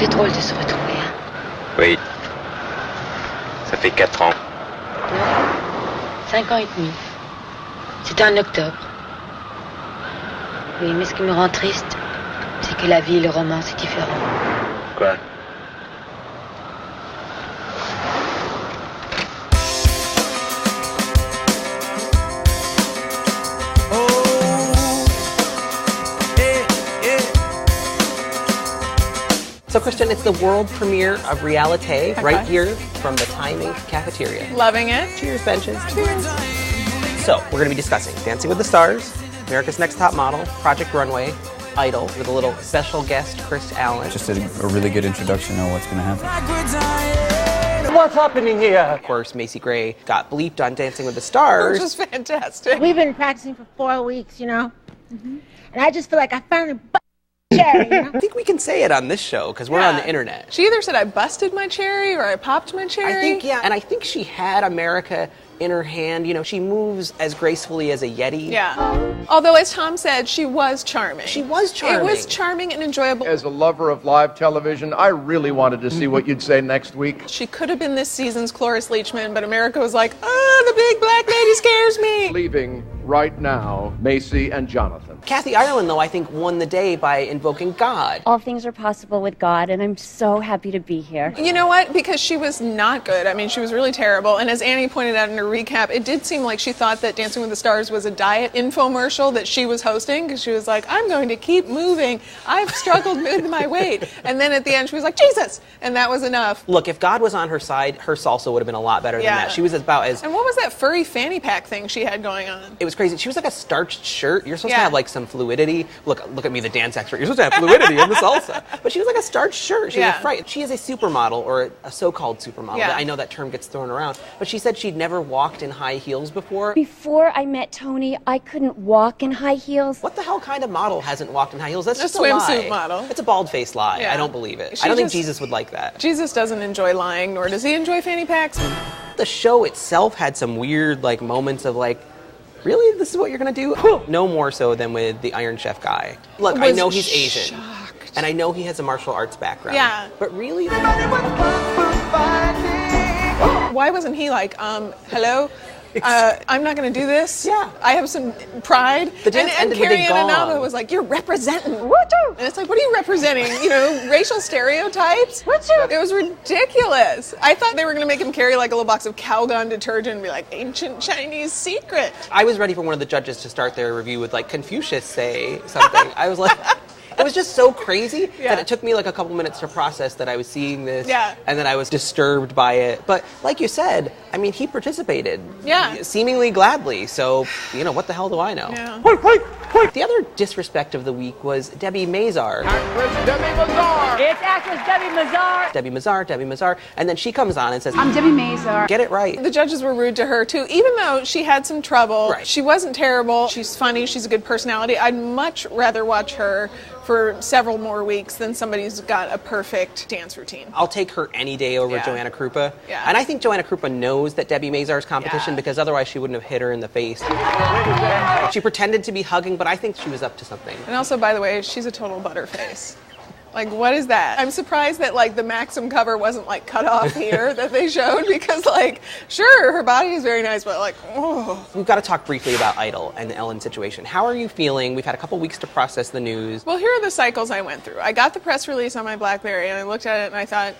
fait drôle de se retrouver, hein? Oui. Ça fait 4 ans. Non, 5 ans et demi. C'était en octobre. Oui, mais ce qui me rend triste, c'est que la vie et le roman, c'est différent. Quoi? So, Kristen, it's the world premiere of Reallite right here from the Timing Cafeteria. Loving it. Cheers, benches. Cheers. So, we're going to be discussing Dancing with the Stars, America's Next Top Model, Project Runway, Idol, with a little special guest, Chris Allen. Just a really good introduction of what's going to happen. What's happening here? Of course, Macy Gray got bleeped on Dancing with the Stars. Which is fantastic. We've been practicing for 4 weeks, you know? Mm-hmm. And I just feel like I finally cherry, you know? I think we can say it on this show because we're on the internet. She either said I busted my cherry or I popped my cherry. I think, yeah. And I think she had Amerika in her hand. You know, she moves as gracefully as a Yeti. Yeah. Although, as Tom said, she was charming. She was charming. It was charming and enjoyable. As a lover of live television, I really wanted to see what you'd say next week. She could have been this season's Cloris Leachman, but Amerika was like, oh, the big black lady scares me. Leaving right now, Macy and Jonathan. Kathy Ireland, though, I think won the day by invoking God. All things are possible with God, and I'm so happy to be here. You know what? Because she was not good. I mean, she was really terrible. And as Annie pointed out in her recap, it did seem like she thought that Dancing with the Stars was a diet infomercial that she was hosting, because she was like, I'm going to keep moving. I've struggled with my weight. And then at the end, she was like, Jesus! And that was enough. Look, if God was on her side, her salsa would have been a lot better than that. She was about as... And what was that furry fanny pack thing she had going on? It was crazy. She was like a starched shirt. You're supposed to have like some fluidity. Look at me, the dance expert. You're supposed to have fluidity in the salsa. But she was like a starched shirt. She was a fright. She is a supermodel, or a so-called supermodel. Yeah. I know that term gets thrown around. But she said she'd never walked in high heels before. Before I met Tony, I couldn't walk in high heels. What the hell kind of model hasn't walked in high heels? That's just a swimsuit lie. model. It's a bald-faced lie. Yeah. I don't believe it. I don't think Jesus would like that. Jesus doesn't enjoy lying, nor does he enjoy fanny packs. The show itself had some weird like moments of like, really? This is what you're gonna do? No more so than with the Iron Chef guy. Look, I know he's Asian. Shocked. And I know he has a martial arts background. Yeah. But really? Why wasn't he like, hello? I'm not going to do this. Yeah. I have some pride. The dance ended with a Carrie gong. Anna was like, you're representing. And it's like, what are you representing? You know, racial stereotypes? It was ridiculous. I thought they were going to make him carry like a little box of Calgon detergent and be like, ancient Chinese secret. I was ready for one of the judges to start their review with like, Confucius say something. I was like... It was just so crazy that it took me like a couple minutes to process that I was seeing this and that I was disturbed by it. But like you said, I mean, he participated seemingly gladly. So, you know, what the hell do I know? Yeah. The other disrespect of the week was Debbie Mazar. Actress Debbie Mazar! It's actress Debbie Mazar. Debbie Mazar. And then she comes on and says, I'm Debbie Mazar. Get it right. The judges were rude to her too, even though she had some trouble. Right. She wasn't terrible. She's funny. She's a good personality. I'd much rather watch her for several more weeks than somebody who's got a perfect dance routine. I'll take her any day over Joanna Krupa. Yeah. And I think Joanna Krupa knows that Debbie Mazar's competition because otherwise she wouldn't have hit her in the face. She pretended to be hugging, but I think she was up to something. And also, by the way, she's a total butterface. Like, what is that? I'm surprised that, like, the Maxim cover wasn't, like, cut off here that they showed because, like, sure, her body is very nice, but, like, oh. We've got to talk briefly about Idol and the Ellen situation. How are you feeling? We've had a couple weeks to process the news. Well, here are the cycles I went through. I got the press release on my BlackBerry, and I looked at it, and I thought,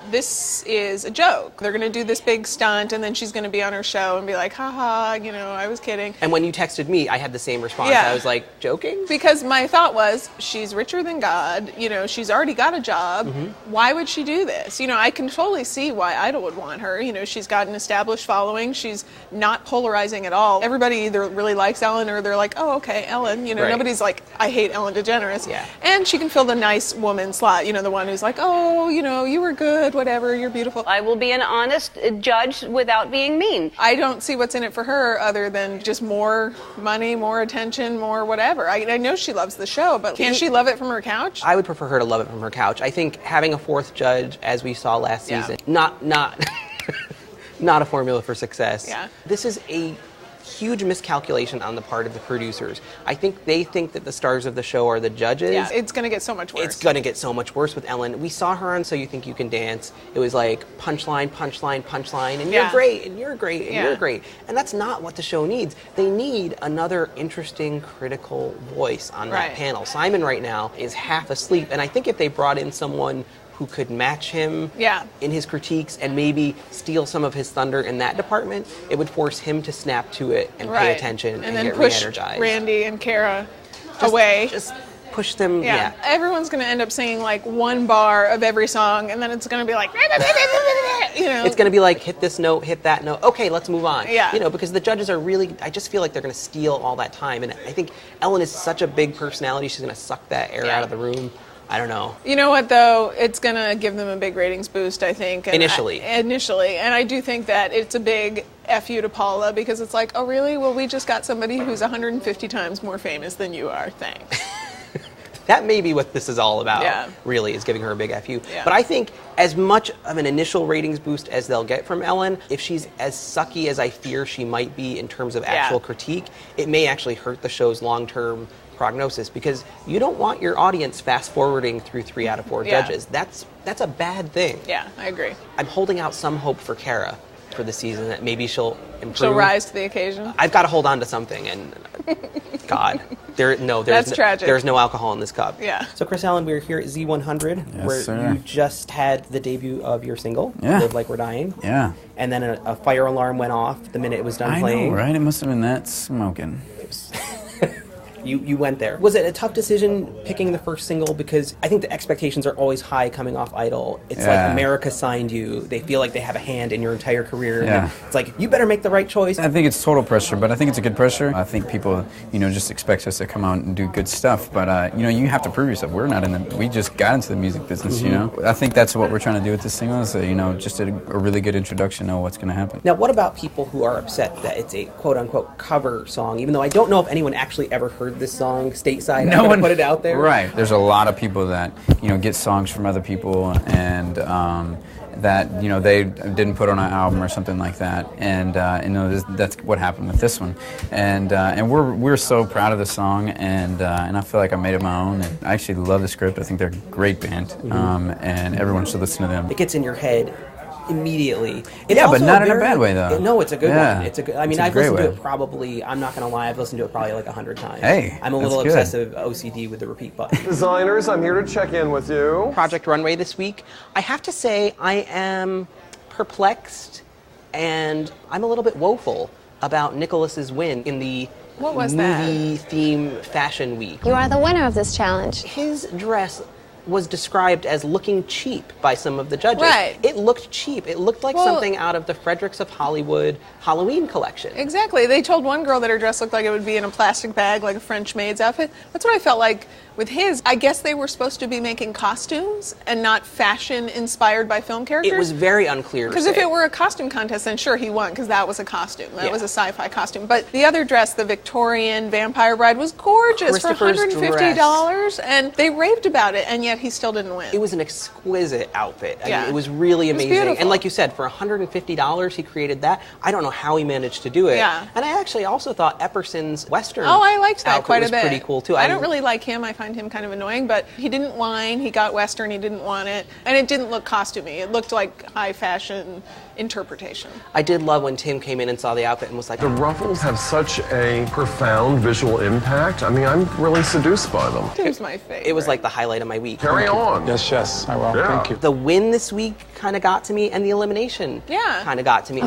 this is a joke. They're going to do this big stunt, and then she's going to be on her show and be like, haha, you know, I was kidding. And when you texted me, I had the same response. Yeah. I was like, joking? Because my thought was, she's richer than God, you know, she's already got a job. Why would she do this? You know, I can totally see why Idol would want her. You know, she's got an established following. She's not polarizing at all. Everybody either really likes Ellen or they're like, oh, okay, Ellen. You know, nobody's like, I hate Ellen DeGeneres. Yeah. And she can fill the nice woman slot, you know, the one who's like, oh, you know, you were good, whatever, you're beautiful. I will be an honest judge without being mean. I don't see what's in it for her other than just more money, more attention, more whatever. I know she loves the show, but can't she love it from her couch? I would prefer her to love it from her couch. I think having a fourth judge, as we saw last season, not a formula for success. Yeah. This is a huge miscalculation on the part of the producers. I think they think that the stars of the show are the judges. Yeah, it's going to get so much worse. It's going to get so much worse with Ellen. We saw her on So You Think You Can Dance. It was like punchline, punchline, punchline, and you're great, and you're great, and you're great. And that's not what the show needs. They need another interesting, critical voice on that panel. Simon right now is half asleep, and I think if they brought in someone who could match him in his critiques and maybe steal some of his thunder in that department, it would force him to snap to it and pay attention and then get push re-energized. Randy and Kara away. Just push them, Everyone's going to end up singing like one bar of every song, and then it's going to be like, you know. It's going to be like, hit this note, hit that note. Okay, let's move on. Yeah. You know, because the judges are really, I just feel like they're going to steal all that time. And I think Ellen is such a big personality, she's going to suck that air out of the room. I don't know. You know what, though? It's going to give them a big ratings boost, I think. And Initially. And I do think that it's a big F you to Paula, because it's like, oh, really? Well, we just got somebody who's 150 times more famous than you are. Thanks. That may be what this is all about, really, is giving her a big FU. But I think as much of an initial ratings boost as they'll get from Ellen, if she's as sucky as I fear she might be in terms of actual critique, it may actually hurt the show's long-term prognosis, because you don't want your audience fast-forwarding through 3 out of 4 judges. That's a bad thing. Yeah, I agree. I'm holding out some hope for Kara for the season, that maybe she'll improve. She'll rise to the occasion. I've got to hold on to something, and God, there's tragic. There's no alcohol in this cup. Yeah. So Chris Allen, we're here at Z100, where you just had the debut of your single, "Live Like We're Dying." Yeah. And then a fire alarm went off the minute it was done playing. I know, right? It must have been that smoking. You went there. Was it a tough decision picking the first single? Because I think the expectations are always high coming off Idol. It's like Amerika signed you. They feel like they have a hand in your entire career. Yeah. It's like, you better make the right choice. I think it's total pressure, but I think it's a good pressure. I think people, just expect us to come out and do good stuff. But, you have to prove yourself. We just got into the music business, I think that's what we're trying to do with this single, is, just a really good introduction of what's going to happen. Now, what about people who are upset that it's a quote-unquote cover song, even though I don't know if anyone actually ever heard this song stateside? No one put it out there. Right. There's a lot of people that get songs from other people, and that they didn't put on an album or something like that, and that's what happened with this one, and we're so proud of the song, and I feel like I made it my own, and I actually love the script. I think they're a great band, and everyone should listen to them. It gets in your head immediately. It's but not in a bad way, though. No, it's a good one. It's a good. I mean, I've listened to it probably. I'm not gonna lie. I've listened to it probably like 100 times. Hey, I'm a little obsessive OCD with the repeat button. Designers, I'm here to check in with you. Project Runway this week. I have to say, I am perplexed, and I'm a little bit woeful about Nicholas's win in the movie theme fashion week. You are the winner of this challenge. His dress was described as looking cheap by some of the judges. Right. It looked cheap. It looked like something out of the Fredericks of Hollywood Halloween collection. Exactly. They told one girl that her dress looked like it would be in a plastic bag, like a French maid's outfit. That's what I felt like with his. I guess they were supposed to be making costumes and not fashion inspired by film characters. It was very unclear. Because if it were a costume contest, then sure, he won, because that was a costume. That was a sci-fi costume. But the other dress, the Victorian Vampire Bride, was gorgeous for $150, and they raved about it, and yet he still didn't win. It was an exquisite outfit. I mean, it was really amazing. And like you said, for $150, he created that. I don't know how he managed to do it. Yeah. And I actually also thought Epperson's Western I liked that quite a bit. Was pretty cool too. I don't really like him. I find him kind of annoying, but he didn't whine. He got Western. He didn't want it. And it didn't look costumey. It looked like high fashion interpretation. I did love when Tim came in and saw the outfit and was like, the ruffles have such a profound visual impact. I mean, I'm really seduced by them. Tim's my favorite. It was like the highlight of my week. Carry on. Yes, I will. Thank you. The win this week kind of got to me, and the elimination kind of got to me.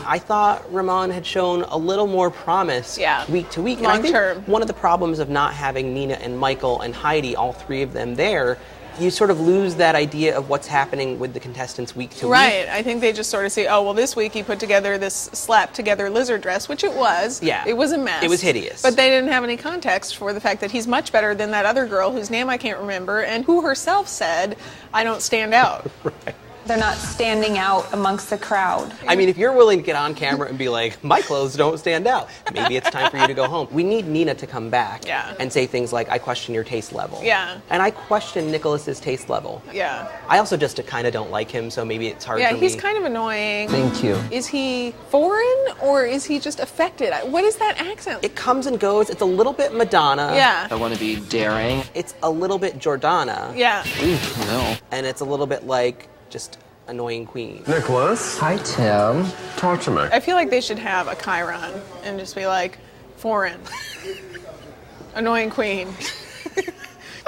I thought Ramon had shown a little more promise week to week. Long term. One of the problems of not having Nina and Michael and Heidi, all three of them there, you sort of lose that idea of what's happening with the contestants week to week. Right. I think they just sort of say, oh, well, this week he put together this slapped-together lizard dress, which it was. Yeah. It was a mess. It was hideous. But they didn't have any context for the fact that he's much better than that other girl whose name I can't remember and who herself said, I don't stand out. Right. They're not standing out amongst the crowd. I mean, if you're willing to get on camera and be like, my clothes don't stand out, maybe it's time for you to go home. We need Nina to come back and say things like, I question your taste level. Yeah. And I question Nicholas's taste level. Yeah. I also just kind of don't like him, so maybe it's hard for me. Yeah, he's kind of annoying. Thank you. Is he foreign or is he just affected? What is that accent? It comes and goes. It's a little bit Madonna. Yeah. I want to be daring. It's a little bit Jordana. Yeah. Ooh, no. And it's a little bit like just annoying queen. Nicholas. Hi, Tim. Talk to me. I feel like they should have a Chiron and just be like, foreign. Annoying queen.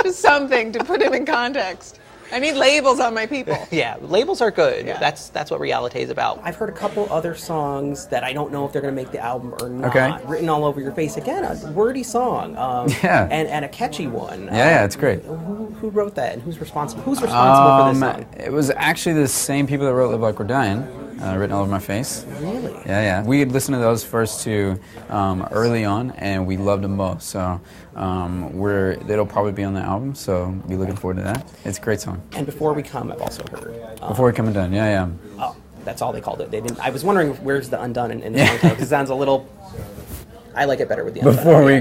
Just something to put him in context. I need labels on my people. Yeah, labels are good. Yeah. That's what Reallite is about. I've heard a couple other songs that I don't know if they're going to make the album or not. Okay. Written All Over Your Face. Again, a wordy song. And a catchy one. Yeah, it's great. Who wrote that and who's responsible? Who's responsible for this song? It was actually the same people that wrote Live Like We're Dying. Written All Over My Face. Really? Yeah. We had listened to those first two early on, and we loved them both. So they'll probably be on the album. So be looking forward to that. It's a great song. And Before We Come, I've also heard. Before We Come and Done. Yeah. Oh, that's all they called it. They didn't. I was wondering where's the undone in the song title because it sounds a little. I like it better with the undone. Before we.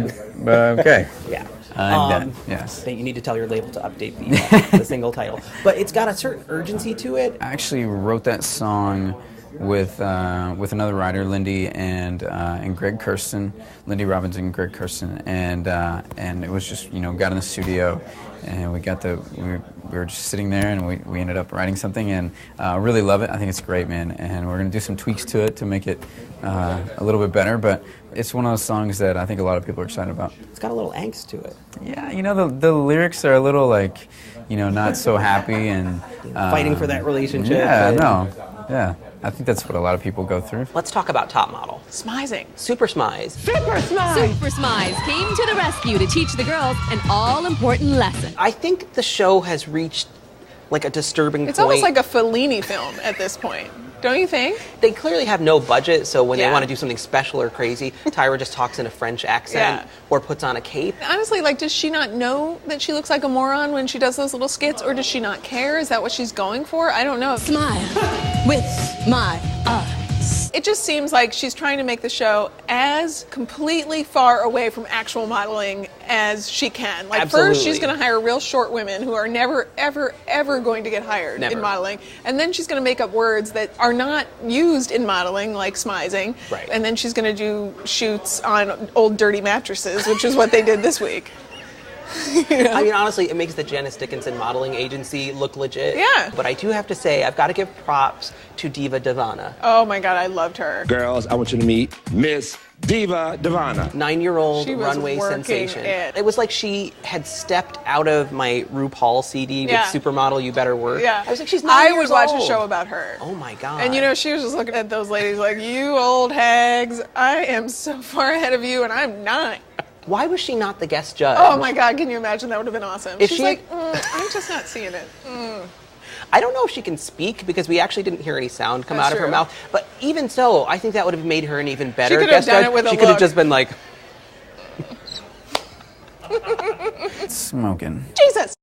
Okay. Yeah. Yes. You need to tell your label to update the single title. But it's got a certain urgency to it. I actually wrote that song with another writer, Lindy and Greg Kirsten, Lindy Robbins and Greg Kirsten, and it was just got in the studio, and we were just sitting there, and we ended up writing something, and really love it. I think it's great, man, and we're gonna do some tweaks to it to make it a little bit better, but it's one of those songs that I think a lot of people are excited about. It's got a little angst to it. Yeah, the lyrics are a little like, not so happy and fighting for that relationship. Yeah, no, yeah. I think that's what a lot of people go through. Let's talk about Top Model. Smizing. Super Smize. Super Smize came to the rescue to teach the girls an all-important lesson. I think the show has reached like a disturbing point. It's almost like a Fellini film at this point. Don't you think? They clearly have no budget, so when they want to do something special or crazy, Tyra just talks in a French accent or puts on a cape. Honestly, does she not know that she looks like a moron when she does those little skits, or does she not care? Is that what she's going for? I don't know. Smile with my eyes. It just seems like she's trying to make the show as completely far away from actual modeling as she can. First she's going to hire real short women who are never, ever, ever going to get hired in modeling. And then she's going to make up words that are not used in modeling, like smizing. Right. And then she's going to do shoots on old dirty mattresses, which is what they did this week. I mean, honestly, it makes the Janice Dickinson modeling agency look legit. Yeah. But I do have to say, I've got to give props to Diva Divana. Oh my God, I loved her. Girls, I want you to meet Miss Diva Divana. 9-year-old runway sensation. It was like she had stepped out of my RuPaul CD with Supermodel You Better Work. Yeah. I was like, she's 9 years I would watch old. a show about her. Oh my God. And she was just looking at those ladies like, you old hags, I am so far ahead of you and I'm 9. Why was she not the guest judge? Oh my God, can you imagine? That would have been awesome. If She's like, I'm just not seeing it. I don't know if she can speak because we actually didn't hear any sound come out of her mouth. But even so, I think that would have made her an even better guest judge. She could have just been like... Smoking. Jesus!